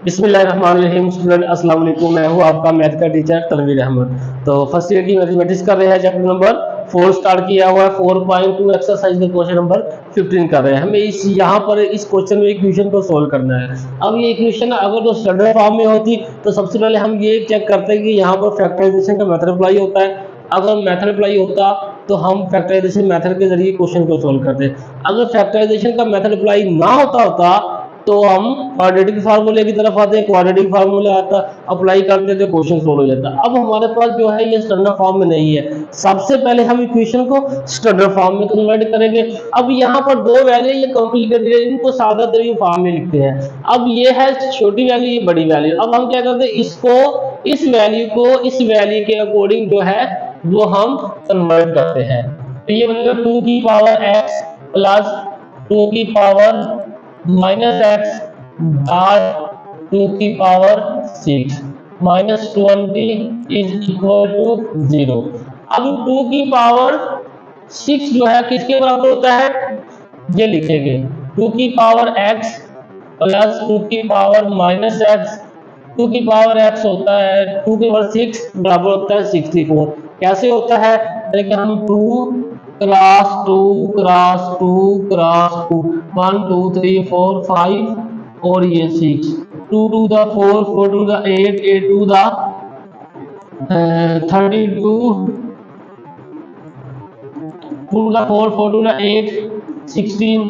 बिस्मिल्लाहिर्रहमानिर्रहीम। स्टूडेंट अस्सलाम वालेकुम, मैं हूं आपका मैथ का टीचर तनवीर अहमद। तो फर्स्ट ईयर की मैथमेटिक्स कर रहे हैं, चैप्टर नंबर 4 स्टार्ट किया हुआ है। 4.2 एक्सरसाइज का क्वेश्चन नंबर 15 कर रहे हैं। हमें इस यहाँ पर इस क्वेश्चन में इक्वेशन को सोल्व करना है। अब ये इक्वेशन अगर तो स्टैंडर्ड फॉर्म में होती तो सबसे पहले हम ये चेक करते हैं कि यहाँ पर फैक्टराइजेशन का मेथड अप्लाई होता है। अगर मेथड अप्लाई होता तो हम फैक्टराइजेशन मेथड के जरिए क्वेश्चन को सोल्व करते। अगर फैक्टराइजेशन का मेथड अप्लाई ना होता तो हम क्वाड्रेटिक फार्मूले की तरफ आते हैं। क्वाड्रेटिक फार्मूला आता अप्लाई करते तो क्वेश्चन सोल्व हो जाता। अब हमारे पास जो है ये स्टैंडर्ड फॉर्म में नहीं है। सबसे पहले हम इक्वेशन को स्टैंडर्ड फॉर्म में कन्वर्ट करेंगे। अब यहाँ पर दो वैल्यू ये कॉम्प्लिकेटेड है, इनको सादा तरीके फॉर्म में लिखते हैं। अब ये है छोटी वैल्यू, ये बड़ी वैल्यू। अब हम क्या करते हैं, इसको इस वैल्यू को इस वैल्यू के अकॉर्डिंग जो है वो हम कन्वर्ट करते हैं। तो ये बनेगा 2 की पावर x प्लस 2 की पावर माइनस एक्स डॉट 2 की power 6 minus 20 is equal to 0। अब 2 की पावर 6 जो है किसके बराबर होता है, ये लिखेंगे 2 की पावर x प्लस 2 की पावर माइनस एक्स। 2 की पावर x होता है 2 की पावर 6 बराबर होता है 64। कैसे होता है, देखिए हम 2 क्रॉस 2 क्रॉस 2 क्रॉस 2 1 2 3 4 5 और ये 6 2 to the 4 4 to the 8 8 to the 32 2 the 4 4 to the 8 16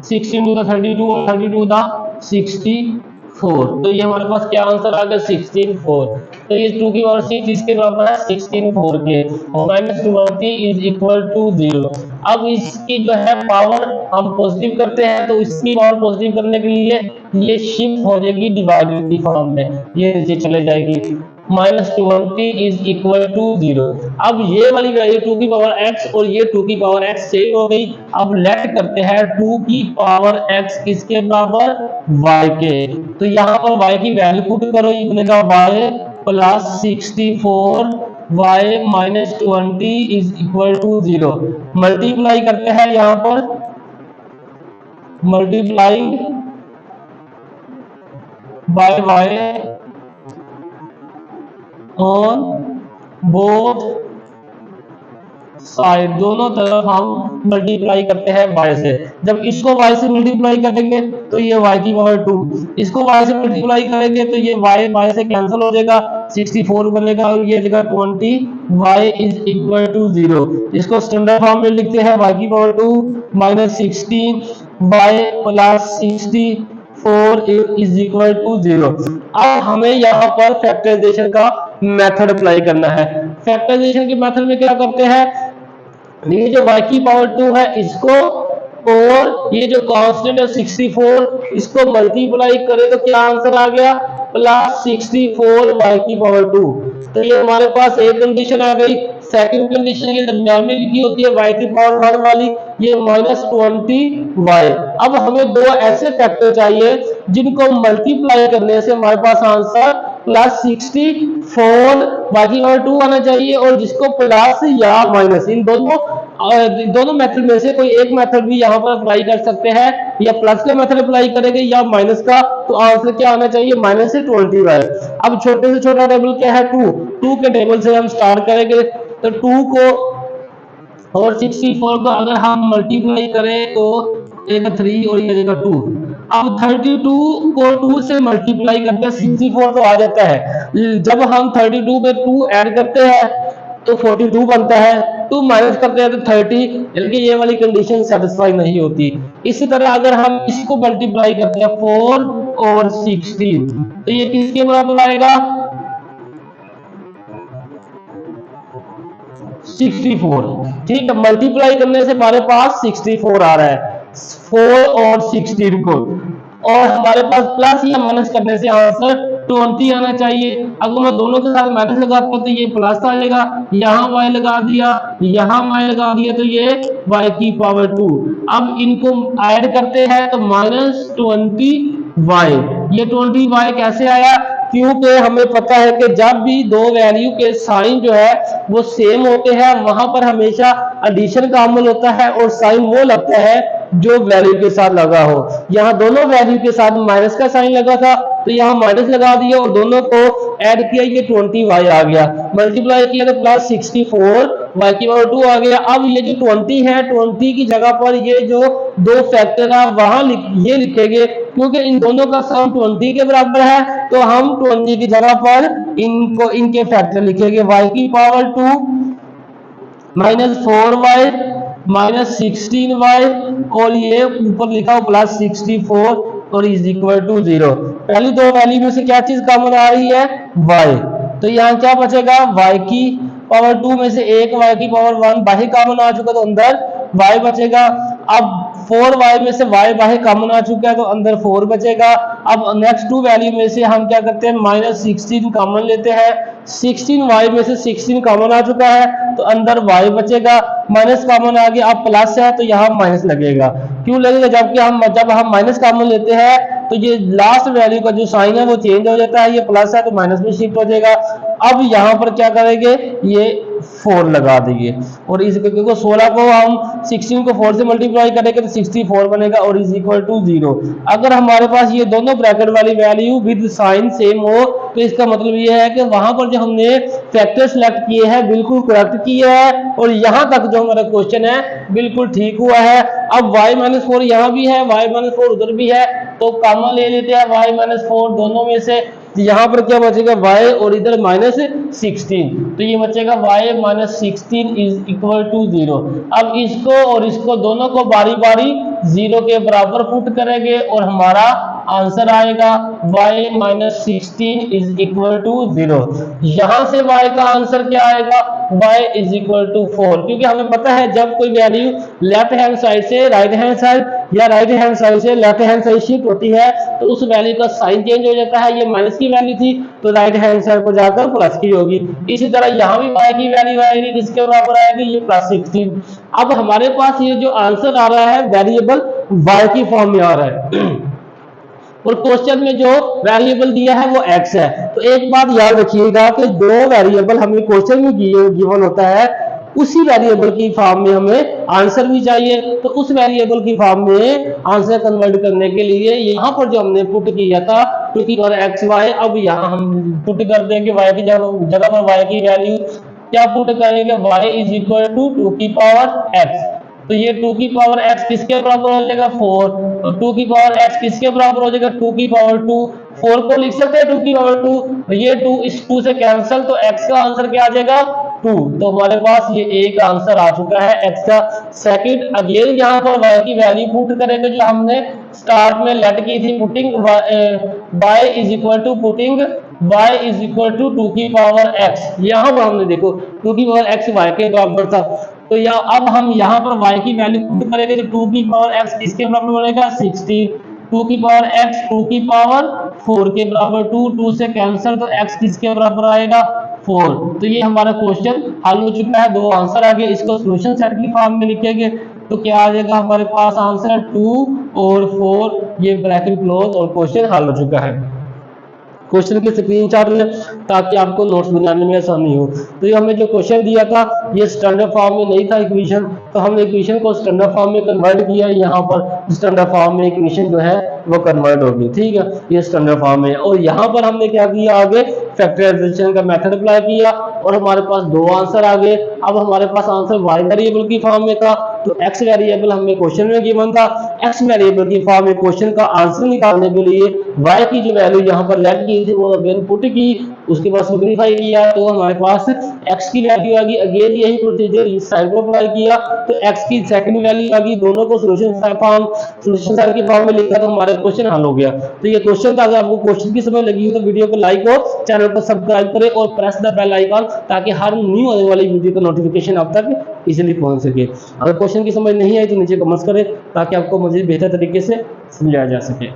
16 to the 32 और 32 टू द 64। तो ये हमारे पास क्या आंसर आ गया 16 तो ये 2 की पावर 6 इसके बराबर है 16 के और माइनस 20 इज इक्वल टू 0। अब इसकी जो है पावर हम पॉजिटिव करते हैं तो इसकी पावर पॉजिटिव करने के लिए ये शिफ्ट हो जाएगी डिवाइडेड की फॉर्म में, ये नीचे चले जाएगी। Minus 20 is equal to 0। अब ये वाली वैल्यू 2 की पावर x और ये 2 की पावर x सेम हो गई। अब लेट करते हैं 2 की पावर x किसके बराबर, y के। तो यहाँ पर y की वैल्यू पुट करो, ये बनेगा y plus 64 y minus 20 is equal to 0। Multiply करते हैं, यहाँ पर multiply by y on both side, दोनों तरफ हम मल्टीप्लाई करते हैं y से। जब इसको y से मल्टीप्लाई करेंगे तो ये y की पावर 2, इसको y से मल्टीप्लाई करेंगे तो ये y से कैंसिल हो जाएगा 64 बनेगा और ये जगह 20 y इज इक्वल टू 0। इसको स्टैंडर्ड फॉर्म में लिखते हैं y की power 2 minus 16 y plus 64 is equal to 0। अब हमें यहाँ पर फैक्टराइजेशन का मेथड अप्लाई करना है। फैक्टराइजेशन के मेथड में क्या करते हैं, ये जो y की पावर 2 है इसको और ये जो कांस्टेंट है 64 इसको मल्टीप्लाई करें तो क्या आंसर आ गया, प्लस 64 y की पावर 2। तो ये हमारे पास एक कंडीशन आ गई। सेकंड कंडीशन के दरमियान में लिखी होती है y की पावर 1 वाली, ये माइनस 20y। अब हमें दो ऐसे फैक्टर चाहिए जिनको मल्टीप्लाई करने से हमारे पास आंसर प्लस 64 बाकी और 2 आना चाहिए और जिसको प्लस या माइनस, इन दोनों मेथड में से कोई एक मेथड भी यहाँ पर अप्लाई कर सकते हैं। या प्लस का मेथड अप्लाई करेंगे या माइनस का, तो आंसर क्या आना चाहिए, माइनस से 20y। अब छोटे से छोटा टेबल क्या है 2 के टेबल से हम स्टार्ट करेंगे। तो 2 को और 64 को अगर हम मल्टीप्लाई करें तो एक 3 और ये देगा 2। अब 32 को 2 से मल्टीप्लाई करते हैं 64 तो आ जाता है। जब हम 32 पे 2 ऐड करते हैं तो 42 बनता है, 2 माइनस करते हैं तो 30, यानी कि ये वाली कंडीशन सेटिस्फाई नहीं होती। इसी तरह अगर हम इसको मल्टीप्लाई करते हैं 4 और 16 तो ये किसके बराबर आएगा 64। ठीक है, मल्टीप्लाई करने से हमारे पास 64 आ रहा है 4 और 16 को, और हमारे पास प्लस या माइनस करने से आंसर 20 आना चाहिए। अगर मैं दोनों के साथ माइनस लगाता हूं तो ये प्लस आएगा, यहाँ y लगा दिया, यहाँ y लगा दिया तो ये y की पावर 2। अब इनको ऐड करते हैं तो माइनस 20y। ये 20y कैसे आया, क्योंकि हमें पता है कि जब भी दो वैल्यू के साइन जो है वो सेम होते हैं वहां पर हमेशा एडिशन का अमल होता है और साइन वो लगता है जो वैल्यू के साथ लगा हो। यहाँ दोनों वैल्यू के साथ माइनस का साइन लगा था तो यहाँ माइनस लगा दिया और दोनों को ऐड किया, ये 20y आ गया, मल्टीप्लाई किया तो प्लस 64 y की पावर 2 आ गया। अब ये जो 20 है, 20 की जगह पर ये जो दो फैक्टर है वहां ये लिखेंगे, क्योंकि इन दोनों का सम 20 के बराबर है तो हम 20 की जगह पर इनके फैक्टर लिखेंगे, y की power 2 minus 4y minus 16y और ये ऊपर लिखा हो प्लस 64 और इज इक्वल टू 0। पहली दो वैल्यू में से क्या चीज कॉमन आ रही है, y, तो यहाँ क्या बचेगा, y की पावर 2 में से एक y की पावर 1 बाहर कॉमन आ चुका तो अंदर y बचेगा। अब 4y में से y बाहर कॉमन आ चुका है तो अंदर 4 बचेगा। अब नेक्स्ट टू वैल्यू में से हम क्या करते हैं, माइनस 16 कॉमन लेते हैं, 16y में से 16 कॉमन आ चुका है तो अंदर y बचेगा, माइनस कॉमन आ गया, अब प्लस है तो यहाँ माइनस लगेगा। क्यों लगेगा, जबकि जब हम माइनस कॉमन लेते हैं तो ये लास्ट वैल्यू का जो साइन है वो चेंज हो जाता है, ये प्लस है तो माइनस में शिफ्ट हो जाएगा। अब यहाँ पर क्या करेंगे, ये 4 लगा देंगे और इस क्योंकि 16 को हम 16 को 4 से मल्टीप्लाई करेंगे तो 64 बनेगा और इज इक्वल टू 0। अगर हमारे पास ये दोनों ब्रैकेट वाली वैल्यू विद साइन सेम हो तो इसका मतलब ये है कि वहां पर जो हमने फैक्टर सेलेक्ट किए हैं बिल्कुल करेक्ट किया है और यहाँ तक जो हमारा क्वेश्चन है बिल्कुल ठीक हुआ है। अब y-4 यहाँ भी है, y-4 उधर भी है तो कॉमन ले लेते हैं y-4 दोनों में से, यहाँ पर क्या बचेगा y और इधर -16 तो ये बचेगा y-16 इज इक्वल टू 0। अब इसको और इसको दोनों को बारी बारी 0 के बराबर पुट करेंगे और हमारा आंसर आएगा y-16 इज इक्वल टू 0। यहां से y का आंसर क्या आएगा, y इज इक्वल टू 4, क्योंकि हमें पता है जब कोई वैल्यू लेफ्ट हैंड साइड से राइट हैंड साइड या राइट हैंड साइड से लेफ्ट हैंड साइड शिफ्ट होती है तो उस वैल्यू का साइन चेंज हो जाता है। ये माइनस की वैल्यू थी तो राइट हैंड साइड पर जाकर प्लस की होगी। इसी तरह यहाँ भी y की वैल्यू आएगी, किसके बराबर आएगी, ये +16। अब हमारे पास ये जो आंसर आ रहा है वेरिएबल y की फॉर्म में आ रहा है और क्वेश्चन में जो वेरिएबल दिया है वो x है। तो एक बात याद रखिएगा कि दो वेरिएबल हमें क्वेश्चन में गिवन होता है, उसी वेरिएबल की फॉर्म में हमें आंसर भी चाहिए, तो उस वेरिएबल की फॉर्म में आंसर कन्वर्ट करने के लिए यहाँ पर जो हमने पुट किया था 2 की पावर xy, अब यहाँ हम पुट कर देंगे y की जगह पर y की वैल्यू क्या पुट करेंगे, y इज इक्वल टू 2 की पावर x। तो ये 2 की पावर x किसके बराबर हो जाएगा, 4, और 2 की पावर x किसके बराबर हो जाएगा, 2 की पावर 2। 4 को लिख सकते हैं 2 की पावर 2, तो ये 2 इस 2 से कैंसिल तो x का आंसर क्या आ जाएगा, 2। तो हमारे पास ये एक आंसर आ चुका है x का। सेकंड अगेन यहाँ पर y की वैल्यू पुट करेंगे जो हमने स्टार्ट में लेट की थी, putting y is equal to putting y is equal to 2 की पावर x। यहाँ पर हमने देखो 2 की पावर x y के बराबर था, तो अब हम यहाँ पर y की वैल्यू पुट करेंगे तो 2 की पावर x किसके बराबर बनेगा, 16। 2 की पावर x 2 की पावर 4 के बराबर, 2 से कैंसिल तो x किसके बराबर आएगा, 4। तो ये हमारा क्वेश्चन हल हो चुका है, दो आंसर आ गए। इसको सॉल्यूशन सेट की फॉर्म में लिखेंगे तो क्या आ जाएगा हमारे पास आंसर 2 और 4, ये ब्रैकेट क्लोज और क्वेश्चन हल हो चुका है। क्वेश्चन की स्क्रीनशॉट लें ताकि आपको नोट्स बनाने में आसानी हो। तो ये हमें जो क्वेश्चन दिया था ये स्टैंडर्ड फॉर्म में नहीं था इक्वेशन, तो हमने इक्वेशन को स्टैंडर्ड फॉर्म में कन्वर्ट किया। यहाँ पर स्टैंडर्ड फॉर्म में इक्वेशन जो है वो कन्वर्ट होगी, ठीक है, ये स्टैंडर्ड फॉर्म में। और यहाँ पर हमने क्या किया, आगे फैक्टराइजेशन का मेथड अप्लाई किया और हमारे पास दो आंसर आ गए। अब हमारे पास आंसर y वेरिएबल की फॉर्म में था तो x वेरिएबल हमें क्वेश्चन में गिवन था, x वेरिएबल की फॉर्म में क्वेश्चन का आंसर निकालने के लिए y की जो वैल्यू यहाँ पर लेट की थी वो अगेन पुट की, उसके बाद सिंपलीफाई किया तो हमारे पास x की वैल्यू आ गई। अगेन यही प्रोसीजर इस साइड को अप्लाई किया तो x की सेकंड वैल्यू आ गई, दोनों को सॉल्यूशन सेट की फॉर्म में लिखा तो हमारा क्वेश्चन हल हो गया। तो ये क्वेश्चन था, अगर आपको क्वेश्चन की समझ लगी हो तो वीडियो को लाइक और चैनल को सब्सक्राइब करें और प्रेस द बेल आइकन ताकि हर न्यू आने वाली वीडियो का नोटिफिकेशन आप तक इजीली पहुंच सके। अगर क्वेश्चन की समझ नहीं आई तो नीचे कमेंट्स करें ताकि आपको मजीद बेहतर तरीके से समझाया जा सके।